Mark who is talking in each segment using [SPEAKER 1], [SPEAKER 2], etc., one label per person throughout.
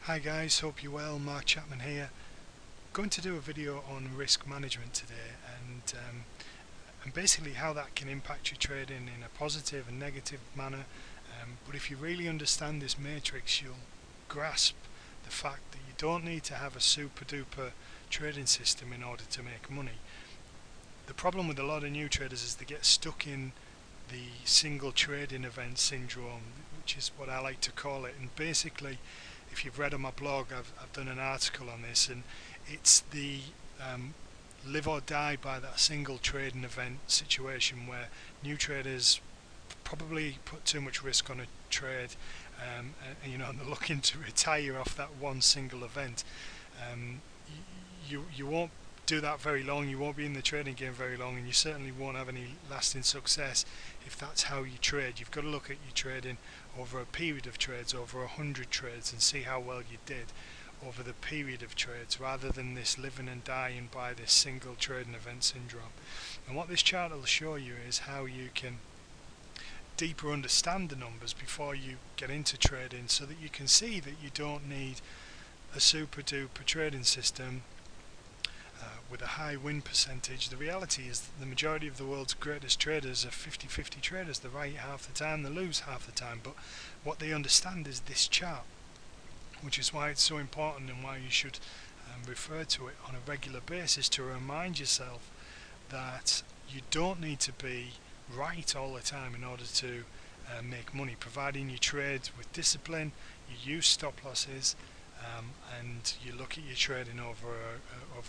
[SPEAKER 1] Hi guys, hope you're well. Mark Chapman here. Going to do a video on risk management today and basically how that can impact your trading in a positive and negative manner. But if you really understand this matrix, you'll grasp the fact that you don't need to have a super duper trading system in order to make money. The problem with a lot of new traders is they get stuck in the single trading event syndrome, which is what I like to call it. And basically, if you've read on my blog, I've done an article on this, and it's the live or die by that single trading event situation where new traders probably put too much risk on a trade, and they're looking to retire off that one single event. You won't do that very long, you won't be in the trading game very long, and you certainly won't have any lasting success if that's how you trade. You've got to look at your trading over a period of trades, over 100 trades, and see how well you did over the period of trades, rather than this living and dying by this single trading event syndrome. And what this chart will show you is how you can deeper understand the numbers before you get into trading, so that you can see that you don't need a super duper trading system with a high win percentage. The reality is that the majority of the world's greatest traders are 50-50 traders. They're right half the time, they lose half the time, but what they understand is this chart, which is why it's so important and why you should refer to it on a regular basis to remind yourself that you don't need to be right all the time in order to make money, providing you trade with discipline, you use stop losses, and you look at your trading over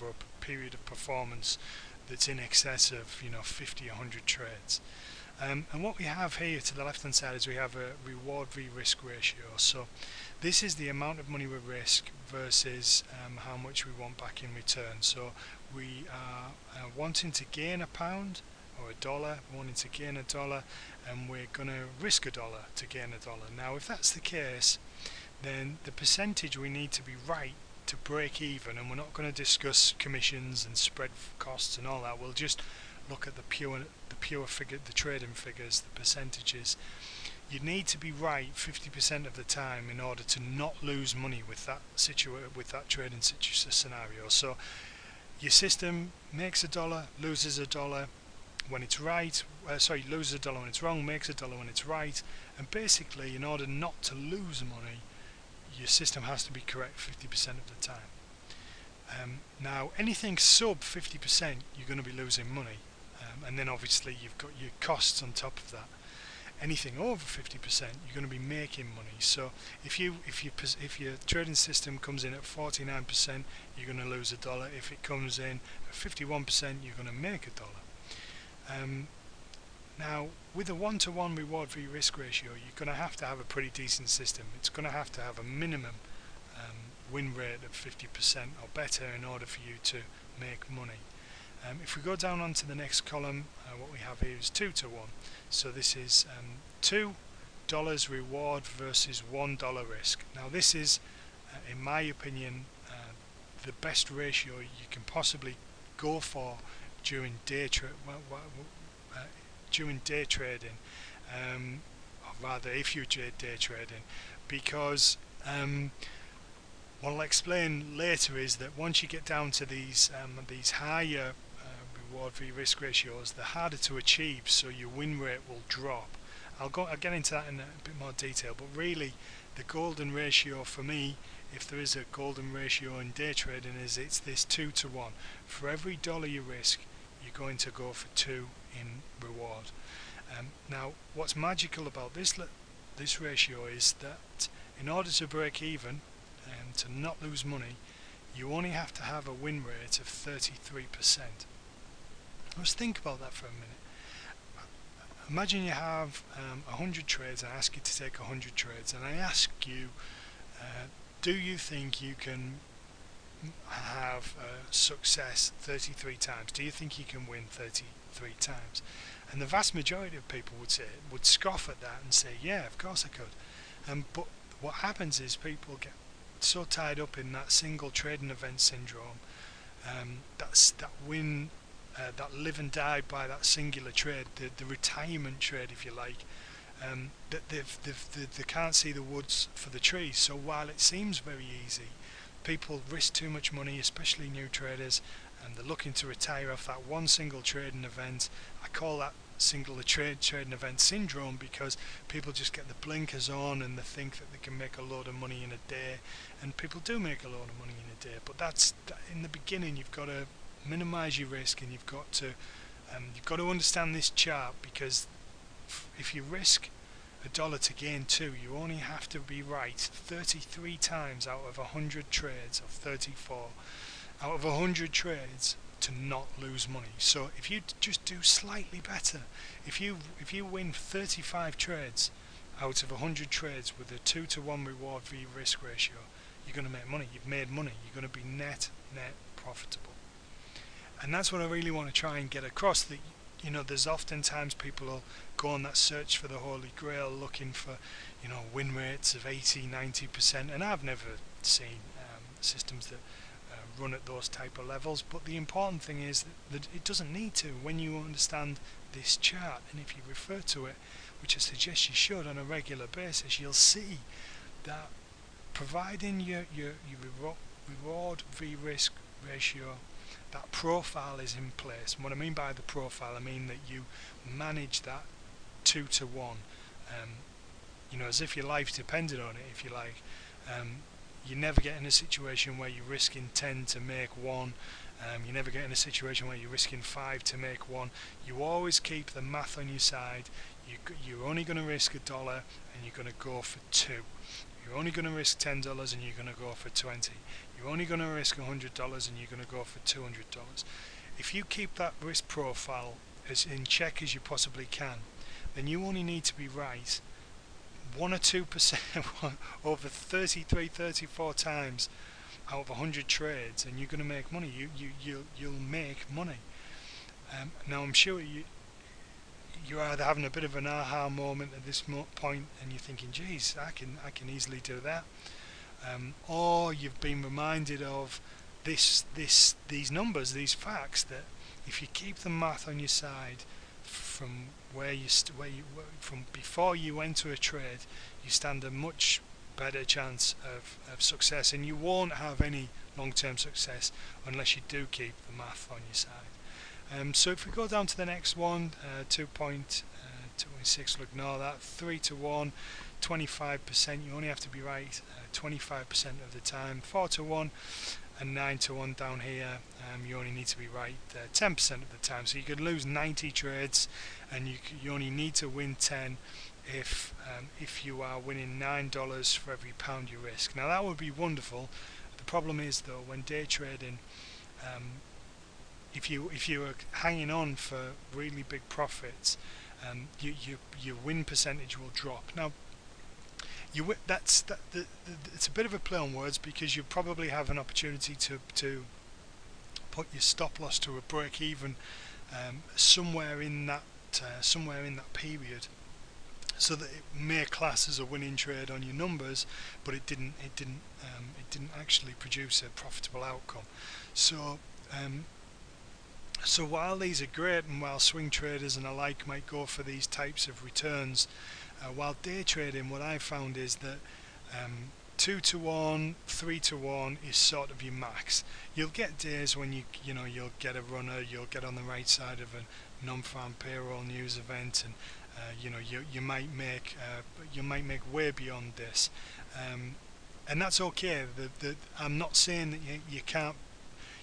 [SPEAKER 1] a period of performance that's in excess of 50, 100 trades. And what we have here to the left hand side is we have a reward v risk ratio. So this is the amount of money we risk versus how much we want back in return. So we are wanting to gain £1 or $1, wanting to gain $1, and we're going to risk $1 to gain $1. Now if that's the case, then the percentage we need to be right to break even, and we're not going to discuss commissions and spread costs and all that, we'll just look at the pure figure, the trading figures, the percentages. You need to be right 50% of the time in order to not lose money with that trading scenario. So your system makes $1, loses $1 when it's right, loses $1 when it's wrong, makes $1 when it's right, and basically in order not to lose money, your system has to be correct 50% of the time. Now anything sub 50% you're going to be losing money, and then obviously you've got your costs on top of that. Anything over 50% you're going to be making money. So if your trading system comes in at 49%, you're going to lose $1. If it comes in at 51%, you're going to make $1. Now, with a 1-to-1 reward v risk ratio, you're going to have a pretty decent system. It's going to have a minimum win rate of 50% or better in order for you to make money. If we go down onto the next column, what we have here is 2-to-1. So this is $2 reward versus $1 risk. Now this is, in my opinion, the best ratio you can possibly go for during day trading, or rather if you trade day trading, because what I'll explain later is that once you get down to these higher reward v risk ratios, they're harder to achieve, so your win rate will drop. I'll get into that in a bit more detail, but really the golden ratio for me, if there is a golden ratio in day trading, is it's this 2-to-1. For every $1 you risk, you're going to go for 2 in reward. Now what's magical about this ratio is that in order to break even and to not lose money, you only have to have a win rate of 33%. Let's think about that for a minute. Imagine you have 100 trades, and I ask you to take 100 trades, and I ask you, do you think you can have success 33 times? Do you think you can win 33 times? And the vast majority of people would scoff at that and say, yeah, of course I could. But what happens is people get so tied up in that single trading event syndrome, that live and die by that singular trade, the retirement trade if you like, that they can't see the woods for the trees. So while it seems very easy, people risk too much money, especially new traders, and they're looking to retire off that one single trading event. I call that single trading event syndrome, because people just get the blinkers on and they think that they can make a load of money in a day, and people do make a load of money in a day, but that's in the beginning. You've got to minimize your risk, and you've got to understand this chart, because if you risk $1 to gain 2, you only have to be right 33 times out of 100 trades, or 34 out of 100 trades, to not lose money. So if you just do slightly better, if you win 35 trades out of 100 trades with a 2-to-1 reward v risk ratio, you're going to make money. You've made money. You're going to be net profitable. And that's what I really want to try and get across, that there's oftentimes people will go on that search for the Holy Grail, looking for win rates of 80-90%, and I've never seen systems that run at those type of levels, but the important thing is that it doesn't need to when you understand this chart. And if you refer to it, which I suggest you should on a regular basis, you'll see that providing your reward v risk ratio, that profile is in place. And what I mean by the profile, I mean that you manage that 2-to-1, as if your life depended on it, if you like. You never get in a situation where you're risking 10 to make 1. You never get in a situation where you're risking 5 to make 1. You always keep the math on your side. You're only going to risk $1, and you're going to go for 2. You're only going to risk $10, and you're going to go for 20. You're only going to risk $100, and you're going to go for $200. If you keep that risk profile as in check as you possibly can, then you only need to be right 1 or 2% over 33-34 times out of 100 trades, and you're going to make money. You'll make money. Now I'm sure you're either having a bit of an aha moment at this point, and you're thinking, geez, I can easily do that, or you've been reminded of these numbers, these facts, that if you keep the math on your side from from before you enter a trade, you stand a much better chance of success, and you won't have any long-term success unless you do keep the math on your side. So if we go down to the next one, 2.26, we'll ignore that. 3-to-1, 25%. You only have to be right 25% of the time. 4-to-1 and 9-to-1 down here. You only need to be right 10% of the time. So you could lose 90 trades, and you only need to win 10 if you are winning $9 for every pound you risk. Now that would be wonderful. The problem is, though, when day trading, if you are hanging on for really big profits, your win percentage will drop. Now it's a bit of a play on words, because you probably have an opportunity to put your stop loss to a break even somewhere in that period, so that it may class as a winning trade on your numbers, but it didn't actually produce a profitable outcome. So while these are great, and while swing traders and alike might go for these types of returns, while day trading, what I've found is that 2-to-1, 3-to-1 is sort of your max. You'll get days when you'll get a runner, you'll get on the right side of a non-farm payroll news event, and you might make way beyond this, and that's okay. I'm not saying that you can't.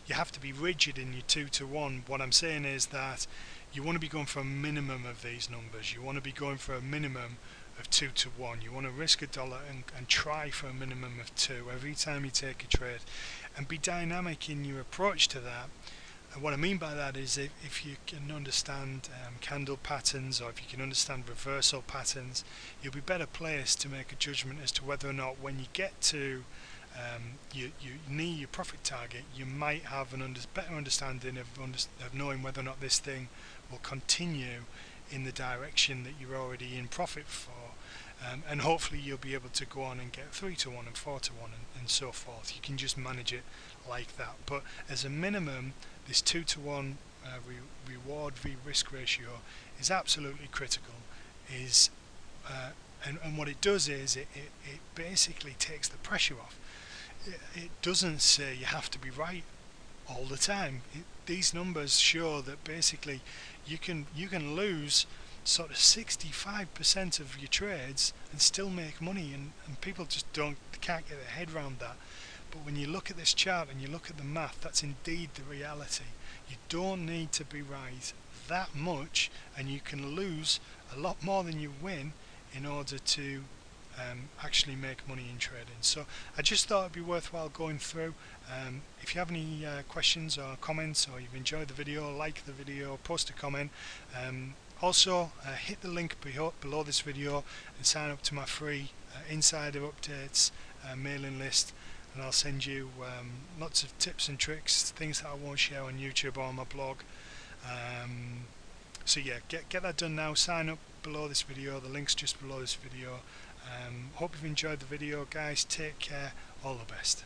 [SPEAKER 1] You have to be rigid in your 2-to-1. What I'm saying is that you want to be going for a minimum of these numbers. You want to be going for a minimum of 2-to-1. You want to risk $1 and try for a minimum of 2 every time you take a trade, and be dynamic in your approach to that. And what I mean by that is, if you can understand candle patterns, or if you can understand reversal patterns, you'll be better placed to make a judgment as to whether or not, when you get to you near your profit target, you might have better understanding of knowing whether or not this thing will continue in the direction that you're already in profit for, and hopefully you'll be able to go on and get 3-to-1 and 4-to-1 and so forth. You can just manage it like that. But as a minimum, this 2-to-1 reward v risk ratio is absolutely critical. Is and what it does is it basically takes the pressure off. It doesn't say you have to be right all the time. These numbers show that basically you can lose sort of 65% of your trades and still make money, and people just can't get their head around that. But when you look at this chart and you look at the math, that's indeed the reality. You don't need to be right that much, and you can lose a lot more than you win in order to actually make money in trading. So I just thought it'd be worthwhile going through. If you have any questions or comments, or you've enjoyed the video, like the video, post a comment. Also hit the link below this video and sign up to my free insider updates mailing list, and I'll send you lots of tips and tricks, things that I won't share on YouTube or on my blog. So yeah, get that done now. Sign up below this video, the link's just below this video. Hope you've enjoyed the video, guys. Take care, all the best.